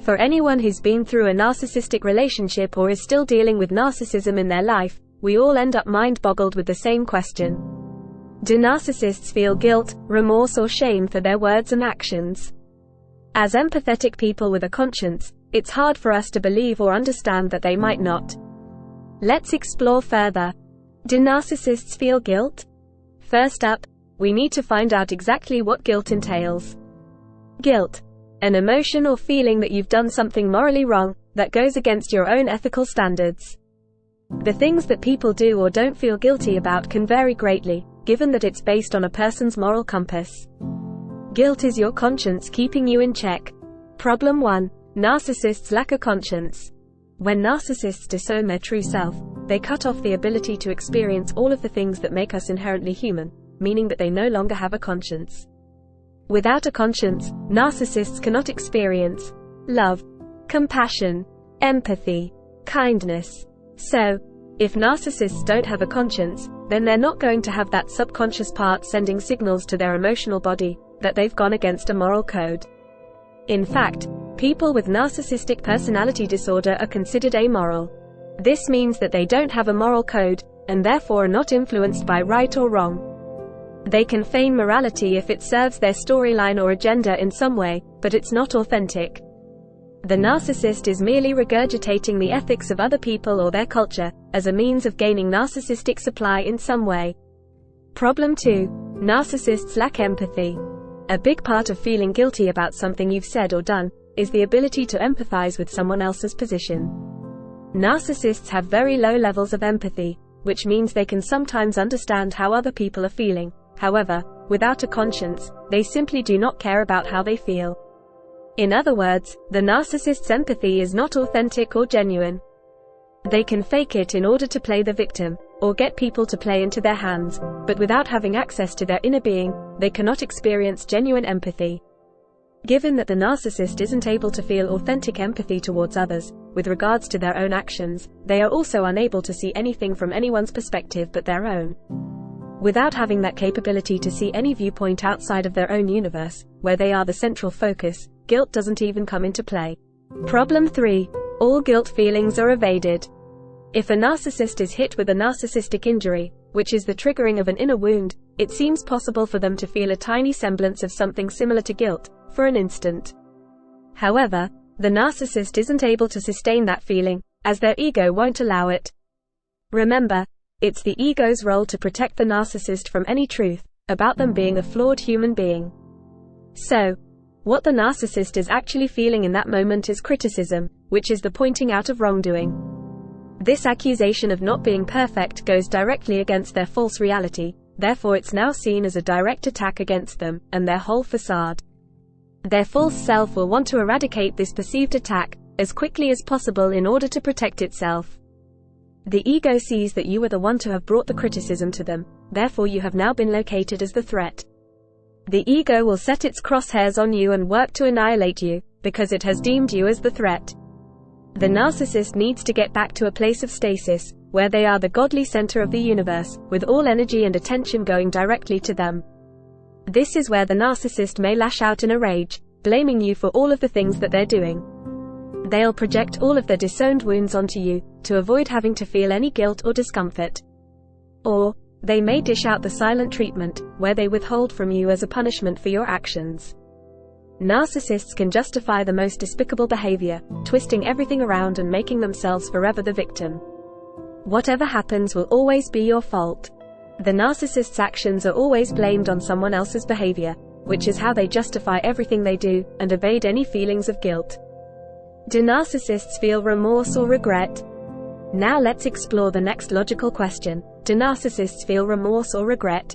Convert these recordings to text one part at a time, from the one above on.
For anyone who's been through a narcissistic relationship or is still dealing with narcissism in their life, we all end up mind-boggled with the same question. Do narcissists feel guilt, remorse or shame for their words and actions? As empathetic people with a conscience, it's hard for us to believe or understand that they might not. Let's explore further. Do narcissists feel guilt? First up, we need to find out exactly what guilt entails. Guilt. An emotion or feeling that you've done something morally wrong, that goes against your own ethical standards. The things that people do or don't feel guilty about can vary greatly, given that it's based on a person's moral compass. Guilt is your conscience keeping you in check. Problem 1. Narcissists lack a conscience. When narcissists disown their true self, they cut off the ability to experience all of the things that make us inherently human, meaning that they no longer have a conscience. Without a conscience, narcissists cannot experience love, compassion, empathy, kindness. So, if narcissists don't have a conscience, then they're not going to have that subconscious part sending signals to their emotional body that they've gone against a moral code. In fact, people with narcissistic personality disorder are considered amoral. This means that they don't have a moral code, and therefore are not influenced by right or wrong. They can feign morality if it serves their storyline or agenda in some way, but it's not authentic. The narcissist is merely regurgitating the ethics of other people or their culture, as a means of gaining narcissistic supply in some way. Problem 2. Narcissists lack empathy. A big part of feeling guilty about something you've said or done is the ability to empathize with someone else's position. Narcissists have very low levels of empathy, which means they can sometimes understand how other people are feeling. However, without a conscience, they simply do not care about how they feel. In other words, the narcissist's empathy is not authentic or genuine. They can fake it in order to play the victim, or get people to play into their hands, but without having access to their inner being, they cannot experience genuine empathy. Given that the narcissist isn't able to feel authentic empathy towards others, with regards to their own actions, they are also unable to see anything from anyone's perspective but their own. Without having that capability to see any viewpoint outside of their own universe, where they are the central focus, guilt doesn't even come into play. Problem 3. All guilt feelings are evaded. If a narcissist is hit with a narcissistic injury, which is the triggering of an inner wound, it seems possible for them to feel a tiny semblance of something similar to guilt, for an instant. However, the narcissist isn't able to sustain that feeling, as their ego won't allow it. Remember, it's the ego's role to protect the narcissist from any truth about them being a flawed human being. So, what the narcissist is actually feeling in that moment is criticism, which is the pointing out of wrongdoing. This accusation of not being perfect goes directly against their false reality, therefore it's now seen as a direct attack against them, and their whole facade. Their false self will want to eradicate this perceived attack as quickly as possible in order to protect itself. The ego sees that you were the one to have brought the criticism to them, therefore you have now been located as the threat. The ego will set its crosshairs on you and work to annihilate you, because it has deemed you as the threat. The narcissist needs to get back to a place of stasis, where they are the godly center of the universe, with all energy and attention going directly to them. This is where the narcissist may lash out in a rage, blaming you for all of the things that they're doing. They'll project all of their disowned wounds onto you, to avoid having to feel any guilt or discomfort. Or, they may dish out the silent treatment, where they withhold from you as a punishment for your actions. Narcissists can justify the most despicable behavior, twisting everything around and making themselves forever the victim. Whatever happens will always be your fault. The narcissist's actions are always blamed on someone else's behavior, which is how they justify everything they do, and evade any feelings of guilt. Do narcissists feel remorse or regret? Now let's explore the next logical question. Do narcissists feel remorse or regret?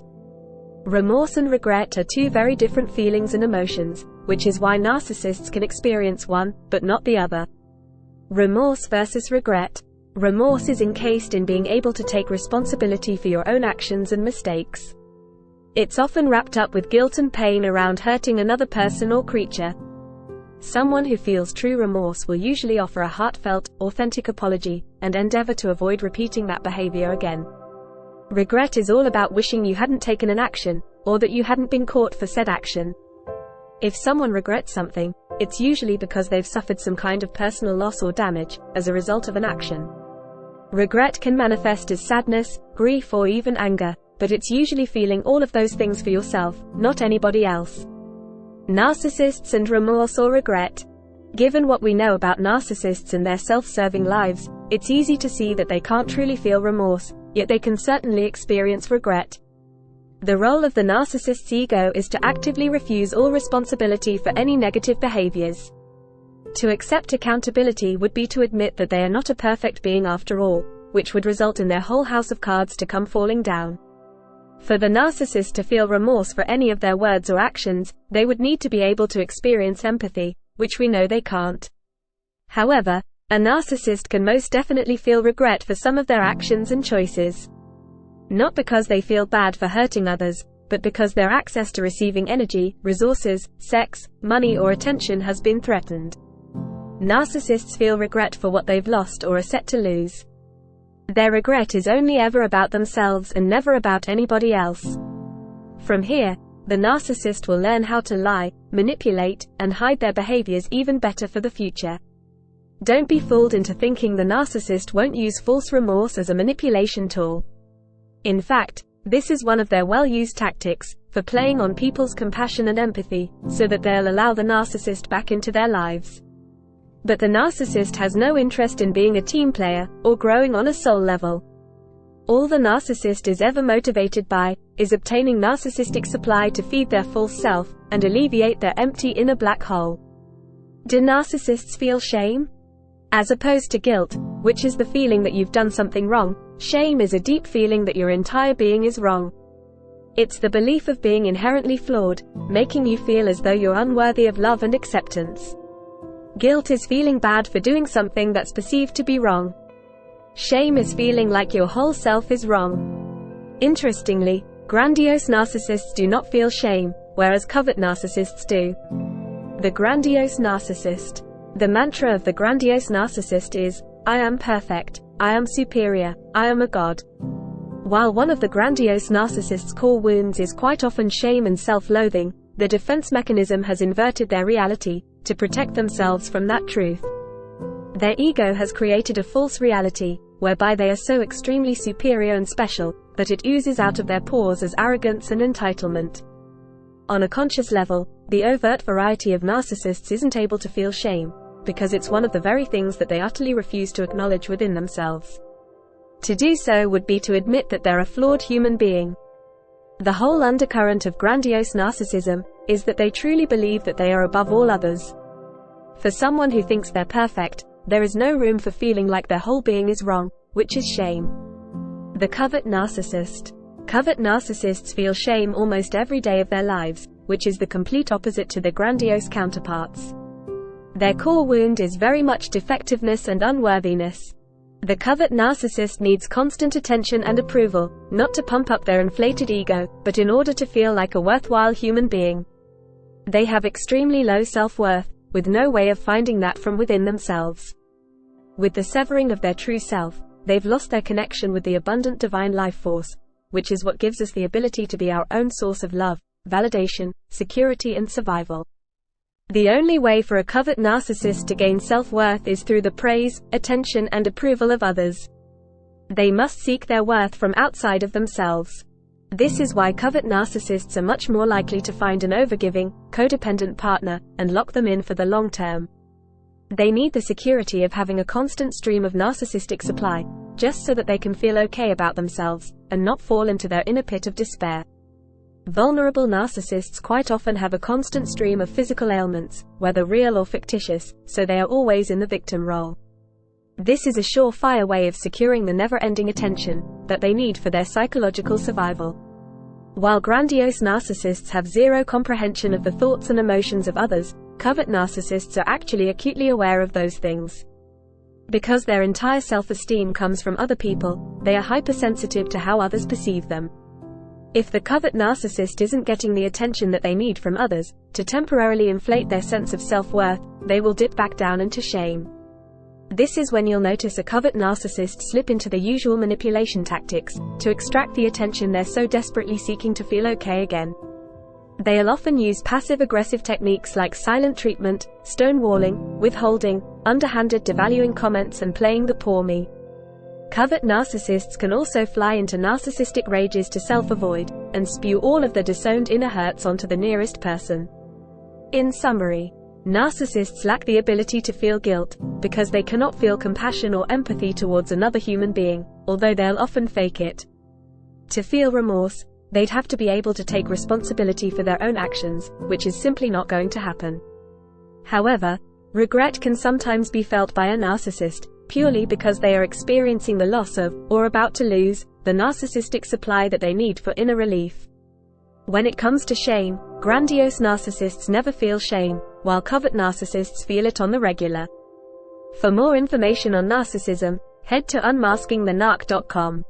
Remorse and regret are two very different feelings and emotions, which is why narcissists can experience one, but not the other. Remorse versus regret. Remorse is encased in being able to take responsibility for your own actions and mistakes. It's often wrapped up with guilt and pain around hurting another person or creature. Someone who feels true remorse will usually offer a heartfelt, authentic apology, and endeavor to avoid repeating that behavior again. Regret is all about wishing you hadn't taken an action, or that you hadn't been caught for said action. If someone regrets something, it's usually because they've suffered some kind of personal loss or damage as a result of an action. Regret can manifest as sadness, grief, or even anger, but it's usually feeling all of those things for yourself, not anybody else. Narcissists and remorse or regret. Given what we know about narcissists and their self-serving lives, it's easy to see that they can't truly feel remorse, yet they can certainly experience regret. The role of the narcissist's ego is to actively refuse all responsibility for any negative behaviors. To accept accountability would be to admit that they are not a perfect being after all, which would result in their whole house of cards to come falling down. For the narcissist to feel remorse for any of their words or actions, they would need to be able to experience empathy, which we know they can't. However, a narcissist can most definitely feel regret for some of their actions and choices. Not because they feel bad for hurting others, but because their access to receiving energy, resources, sex, money, or attention has been threatened. Narcissists feel regret for what they've lost or are set to lose. Their regret is only ever about themselves and never about anybody else. From here, the narcissist will learn how to lie, manipulate, and hide their behaviors even better for the future. Don't be fooled into thinking the narcissist won't use false remorse as a manipulation tool. In fact, this is one of their well-used tactics, for playing on people's compassion and empathy, so that they'll allow the narcissist back into their lives. But the narcissist has no interest in being a team player, or growing on a soul level. All the narcissist is ever motivated by, is obtaining narcissistic supply to feed their false self, and alleviate their empty inner black hole. Do narcissists feel shame? As opposed to guilt, which is the feeling that you've done something wrong, shame is a deep feeling that your entire being is wrong. It's the belief of being inherently flawed, making you feel as though you're unworthy of love and acceptance. Guilt is feeling bad for doing something that's perceived to be wrong. Shame is feeling like your whole self is wrong. Interestingly, grandiose narcissists do not feel shame, whereas covert narcissists do. The grandiose narcissist. The mantra of the grandiose narcissist is, I am perfect, I am superior, I am a god. While one of the grandiose narcissist's core wounds is quite often shame and self-loathing, the defense mechanism has inverted their reality, to protect themselves from that truth. Their ego has created a false reality, whereby they are so extremely superior and special, that it oozes out of their pores as arrogance and entitlement. On a conscious level, the overt variety of narcissists isn't able to feel shame, because it's one of the very things that they utterly refuse to acknowledge within themselves. To do so would be to admit that they're a flawed human being. The whole undercurrent of grandiose narcissism is that they truly believe that they are above all others. For someone who thinks they're perfect, there is no room for feeling like their whole being is wrong, which is shame. The covert narcissist. Covert narcissists feel shame almost every day of their lives, which is the complete opposite to their grandiose counterparts. Their core wound is very much defectiveness and unworthiness. The covert narcissist needs constant attention and approval, not to pump up their inflated ego, but in order to feel like a worthwhile human being. They have extremely low self-worth, with no way of finding that from within themselves. With the severing of their true self, they've lost their connection with the abundant divine life force, which is what gives us the ability to be our own source of love, validation, security, and survival. The only way for a covert narcissist to gain self-worth is through the praise, attention, and approval of others. They must seek their worth from outside of themselves. This is why covert narcissists are much more likely to find an overgiving, codependent partner, and lock them in for the long term. They need the security of having a constant stream of narcissistic supply, just so that they can feel okay about themselves, and not fall into their inner pit of despair. Vulnerable narcissists quite often have a constant stream of physical ailments, whether real or fictitious, so they are always in the victim role. This is a surefire way of securing the never-ending attention that they need for their psychological survival. While grandiose narcissists have zero comprehension of the thoughts and emotions of others, covert narcissists are actually acutely aware of those things. Because their entire self-esteem comes from other people, they are hypersensitive to how others perceive them. If the covert narcissist isn't getting the attention that they need from others, to temporarily inflate their sense of self-worth, they will dip back down into shame. This is when you'll notice a covert narcissist slip into the usual manipulation tactics, to extract the attention they're so desperately seeking to feel okay again. They'll often use passive-aggressive techniques like silent treatment, stonewalling, withholding, underhanded devaluing comments and playing the poor me. Covert narcissists can also fly into narcissistic rages to self-avoid, and spew all of the disowned inner hurts onto the nearest person. In summary, narcissists lack the ability to feel guilt, because they cannot feel compassion or empathy towards another human being, although they'll often fake it. To feel remorse, they'd have to be able to take responsibility for their own actions, which is simply not going to happen. However, regret can sometimes be felt by a narcissist, purely because they are experiencing the loss of, or about to lose, the narcissistic supply that they need for inner relief. When it comes to shame, grandiose narcissists never feel shame, while covert narcissists feel it on the regular. For more information on narcissism, head to unmaskingthenarc.com.